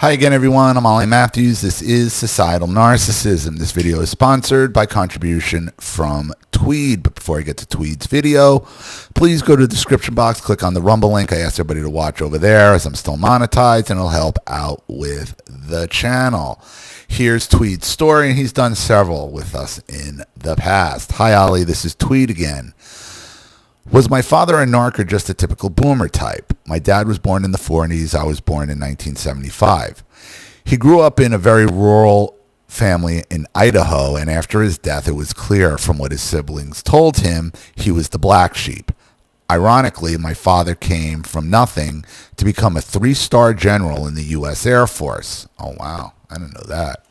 Hi again, everyone. I'm Ollie Matthews. This is Societal Narcissism. This video is sponsored by contribution from Tweed. But before I get to Tweed's video, please go to the description box, click on the Rumble link. I asked everybody to watch over there as I'm still monetized, and it'll help out with the channel. Here's Tweed's story, and he's done several with us in the past. Hi, Ollie. This is Tweed again. Was my father a narc or just a typical boomer type? My dad was born in the 40s. I was born in 1975. He grew up in a very rural family in Idaho, and after his death, it was clear from what his siblings told him he was the black sheep. Ironically, my father came from nothing to become a 3-star general in the U.S. Air Force. Oh, wow. I didn't know that.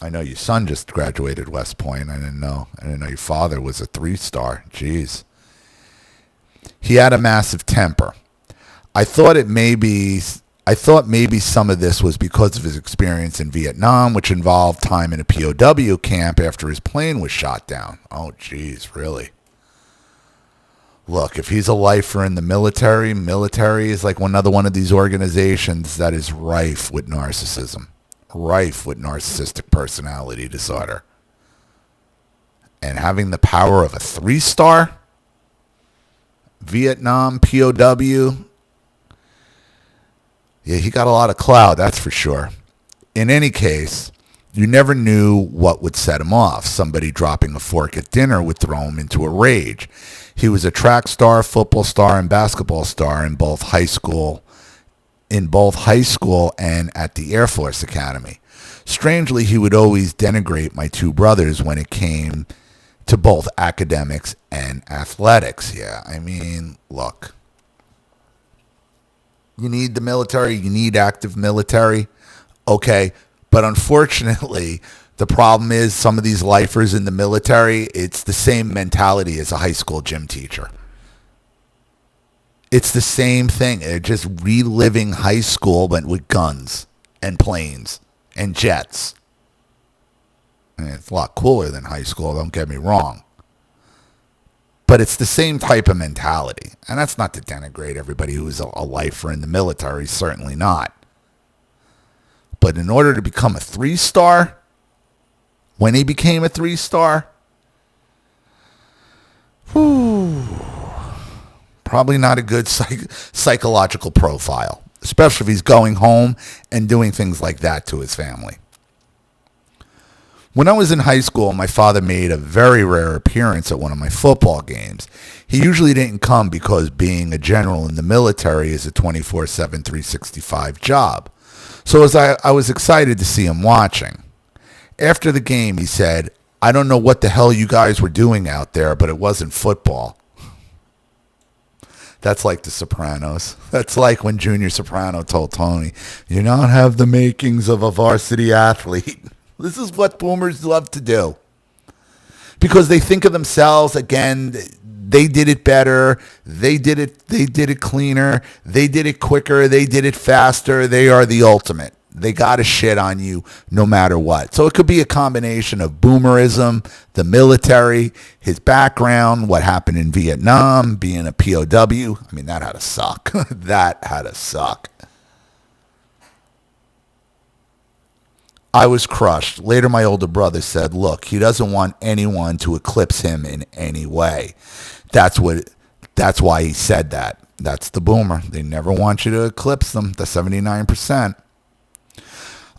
I know your son just graduated West Point. I didn't know your father was a 3-star. Jeez. He had a massive temper. I thought maybe some of this was because of his experience in Vietnam, which involved time in a POW camp after his plane was shot down. Oh, jeez, really? Look, if he's a lifer in the military is like another one of these organizations that is rife with narcissism. Rife with narcissistic personality disorder. And having the power of a 3-star Vietnam POW, yeah, he got a lot of clout, that's for sure. In any case, you never knew what would set him off. Somebody dropping a fork at dinner would throw him into a rage. He was a track star, football star, and basketball star in both high school and at the Air Force Academy. Strangely, he would always denigrate my two brothers when it came to both academics and athletics. Yeah, I mean, look. You need the military, you need active military, okay, but unfortunately, the problem is some of these lifers in the military, it's the same mentality as a high school gym teacher. It's the same thing. They're just reliving high school, but with guns and planes and jets. And it's a lot cooler than high school, don't get me wrong. But it's the same type of mentality. And that's not to denigrate everybody who is a lifer in the military, certainly not. But in order to become a 3-star, when he became a 3-star, probably not a good psychological profile, especially if he's going home and doing things like that to his family. When I was in high school, my father made a very rare appearance at one of my football games. He usually didn't come because being a general in the military is a 24/7, 365 job. So I was excited to see him watching. After the game, he said, "I don't know what the hell you guys were doing out there, but it wasn't football." That's like The Sopranos. That's like when Junior Soprano told Tony, "You don't have the makings of a varsity athlete." This is what boomers love to do. Because they think of themselves, again, they did it better, they did it cleaner, they did it quicker, they did it faster, they are the ultimate. They got to shit on you no matter what. So it could be a combination of boomerism, the military, his background, what happened in Vietnam, being a POW. I mean, that had to suck. That had to suck. I was crushed. Later, my older brother said, "Look, he doesn't want anyone to eclipse him in any way." That's why he said that. That's the boomer. They never want you to eclipse them, the 79%.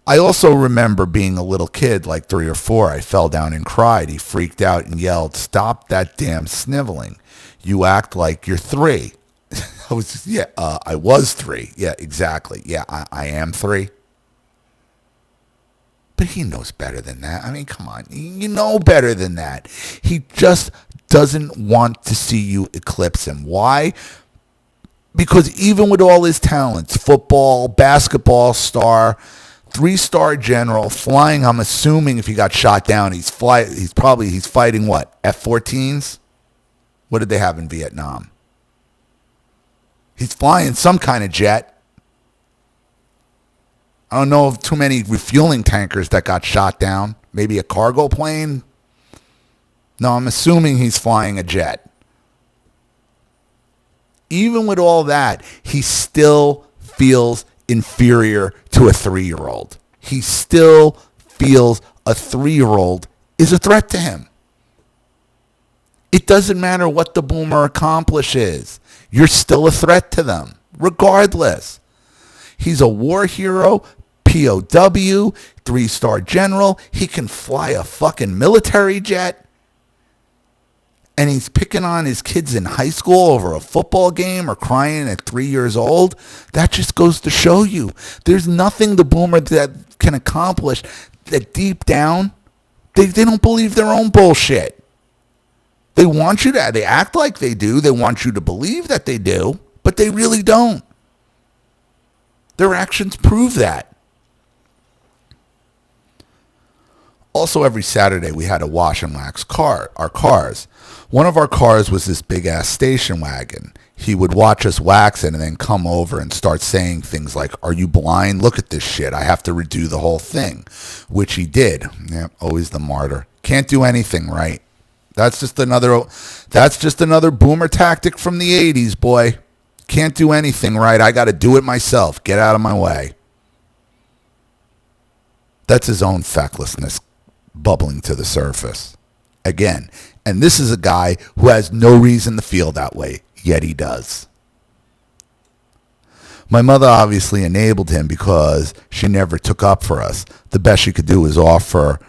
I also remember being a little kid, like 3 or 4. I fell down and cried. He freaked out and yelled, "Stop that damn sniveling. You act like you're 3. I was 3. Yeah, exactly. Yeah, I am 3. But he knows better than that. I mean, come on. You know better than that. He just doesn't want to see you eclipse him. Why? Because even with all his talents, football, basketball star, 3-star general, flying, I'm assuming if he got shot down, he's fighting what? F-14s? What did they have in Vietnam? He's flying some kind of jet. I don't know of too many refueling tankers that got shot down. Maybe a cargo plane? No, I'm assuming he's flying a jet. Even with all that, he still feels inferior to a 3-year-old. He still feels a 3-year-old is a threat to him. It doesn't matter what the boomer accomplishes. You're still a threat to them, regardless. He's a war hero, POW, 3-star general. He can fly a fucking military jet. And he's picking on his kids in high school over a football game or crying at 3 years old. That just goes to show you there's nothing the boomer that can accomplish that deep down, they don't believe their own bullshit. They want you to, they act like they do. They want you to believe that they do, but they really don't. Their actions prove that. Also, every Saturday we had to wash and wax our cars. One of our cars was this big-ass station wagon. He would watch us wax it and then come over and start saying things like, "Are you blind? Look at this shit. I have to redo the whole thing," which he did. Yeah, always the martyr. Can't do anything right. That's just another boomer tactic from the 80s, boy. Can't do anything right. I got to do it myself. Get out of my way. That's his own fecklessness bubbling to the surface. Again, and this is a guy who has no reason to feel that way, yet he does. My mother obviously enabled him because she never took up for us. The best she could offer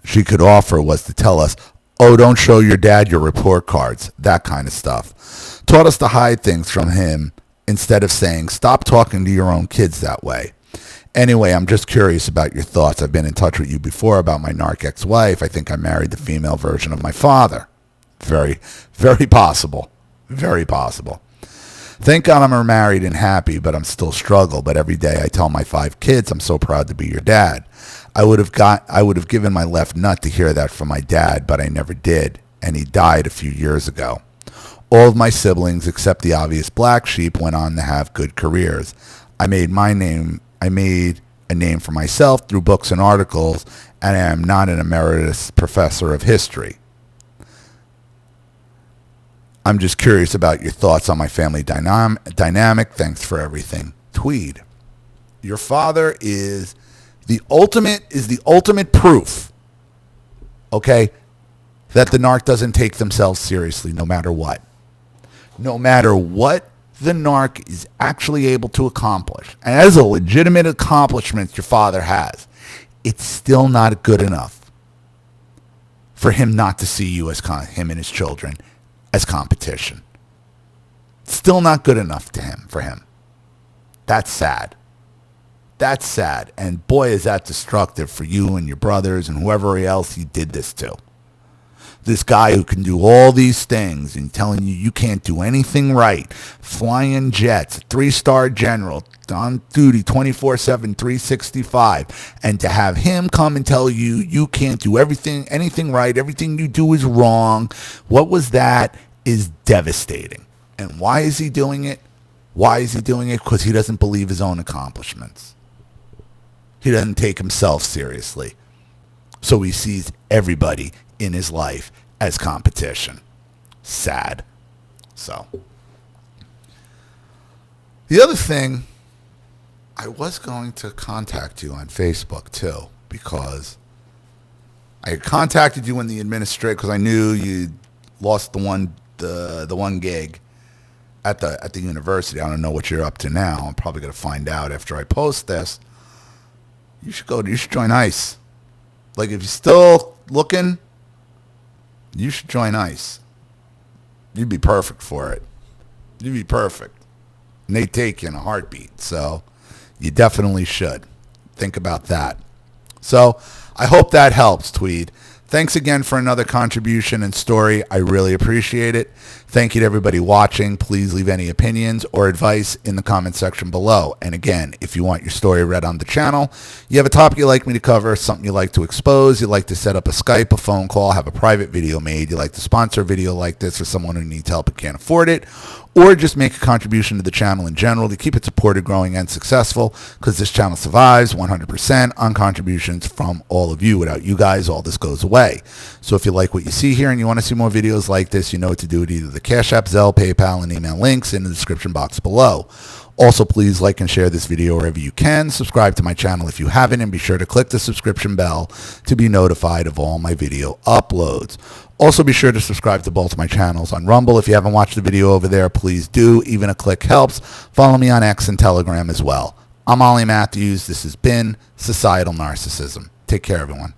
was to tell us, "Oh, don't show your dad your report cards," that kind of stuff. Taught us to hide things from him instead of saying, "Stop talking to your own kids that way." Anyway, I'm just curious about your thoughts. I've been in touch with you before about my narc ex-wife. I think I married the female version of my father. Very, very possible. Very possible. Thank God I'm married and happy, but I'm still struggle. But every day I tell my 5 kids, "I'm so proud to be your dad." I would have given my left nut to hear that from my dad, but I never did, and he died a few years ago. All of my siblings, except the obvious black sheep, went on to have good careers. I made a name for myself through books and articles, and I am not an emeritus professor of history. I'm just curious about your thoughts on my family dynamic. Thanks for everything. Tweed. Your father is the ultimate proof, okay, that the narc doesn't take themselves seriously no matter what. No matter what the narc is actually able to accomplish, and as a legitimate accomplishment your father has, it's still not good enough for him not to see you as him and his children as competition. Still not good enough for him. That's sad. That's sad. And boy, is that destructive for you and your brothers and whoever else he did this to. This guy who can do all these things and telling you can't do anything right. Flying jets, 3-star general, on duty 24/7, 365. And to have him come and tell you can't do anything right, everything you do is wrong. What was that is devastating. And why is he doing it? Why is he doing it? Because he doesn't believe his own accomplishments. He doesn't take himself seriously. So he sees everybody in his life as competition. Sad. So, the other thing, I was going to contact you on Facebook too, because I had contacted you in the administrator because I knew you lost the one gig at the university. I don't know what you're up to now. I'm probably going to find out after I post this. You should join ICE. Like, if you're still looking, you should join ICE. You'd be perfect for it. You'd be perfect. And they take you in a heartbeat. So you definitely should. Think about that. So I hope that helps, Tweed. Thanks again for another contribution and story. I really appreciate it. Thank you to everybody watching. Please leave any opinions or advice in the comment section below. And again, if you want your story read on the channel, you have a topic you'd like me to cover, something you'd like to expose, you'd like to set up a Skype, a phone call, have a private video made, you'd like to sponsor a video like this for someone who needs help and can't afford it, or just make a contribution to the channel in general to keep it supported, growing, and successful, because this channel survives 100% on contributions from all of you. Without you guys, all this goes away. So if you like what you see here and you want to see more videos like this, you know what to do with either the Cash App, Zelle, PayPal, and email links in the description box below. Also, please like and share this video wherever you can. Subscribe to my channel if you haven't, and be sure to click the subscription bell to be notified of all my video uploads. Also, be sure to subscribe to both my channels on Rumble. If you haven't watched the video over there, please do. Even a click helps. Follow me on X and Telegram as well. I'm Ollie Matthews. This has been Societal Narcissism. Take care, everyone.